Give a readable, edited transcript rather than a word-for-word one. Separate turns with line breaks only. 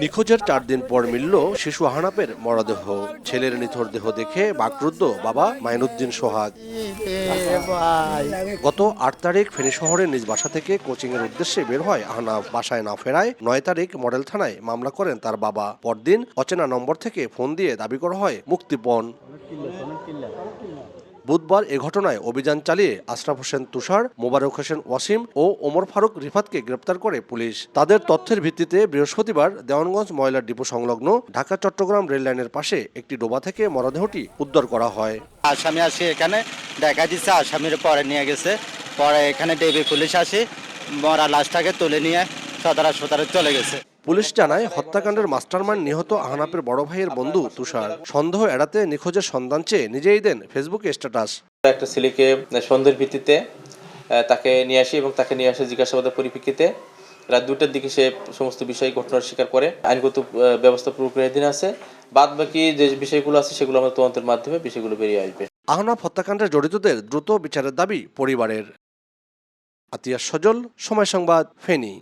নিখোঁজের ৪ দিন পর মিলল শিশু আহনাফের মরদেহ। ছেলের নিথর দেহ দেখে বাকরুদ্ধ বাবা মাইনুদ্দিন সোহাগ। গত ৮ তারিখ ফেনী শহরের নিজ বাসা থেকে কোচিং এর উদ্দেশ্যে বের হয় আহনাফ। বাসায় না ফেরায় ৯ তারিখ মডেল থানায় মামলা করেন তার বাবা। পরদিন অচেনা নম্বর থেকে ফোন দিয়ে দাবি করা হয় মুক্তিপণ। বুধবার এ ঘটনায় অভিযান চালিয়ে আশরাফ হোসেন তুষার, মোবারক হোসেন ওয়াসিম ও ওমর ফারুক রিফাতকে গ্রেপ্তার করে পুলিশ। তাদের তথ্যের ভিত্তিতে বৃহস্পতিবার দেওয়ানগঞ্জ ময়লা ডিপো সংলগ্ন ঢাকা চট্টগ্রাম রেল লাইনের পাশে একটি ডোবা থেকে মরদেহটি উদ্ধার করা হয়।
আসামি আসে এখানে দেখা দিচ্ছে, আসামির পরে নিয়ে গেছে। পরে এখানে ডিবি পুলিশ আসে, মরা লাশটাকে তুলে নিয়ে সদর হাসপাতালে চলে গেছে।
পুলিশ জানায় হত্যাকাণ্ডের মাস্টারমাইন্ড নিহত আহনাফের বড় ভাইয়ের বন্ধু তুষার। সন্দেহ এড়াতে নিখোঁজের সন্ধান চেয়ে নিজেই দেন ফেসবুকে স্ট্যাটাস।
একটা ছেলেকে সন্দেহের ভিত্তিতে তাকে নিয়ে আসি এবং তাকে নিয়ে আসে জিজ্ঞাসাবাদের পরিপ্রেক্ষিতে রাত ২টার দিকে সে সমস্ত বিষয় ঘটনার স্বীকার করে। আইনগত ব্যবস্থা প্রক্রিয়াধীন আছে। বাদ বাকি যে বিষয়গুলো আছে সেগুলো আমাদের তদন্তের মাধ্যমে বিষয়গুলো বেরিয়ে আসবে।
আহনাফ হত্যাকাণ্ডে জড়িতদের দ্রুত বিচারের দাবি পরিবারের। আতিয়া সজল, সময় সংবাদ, ফেনী।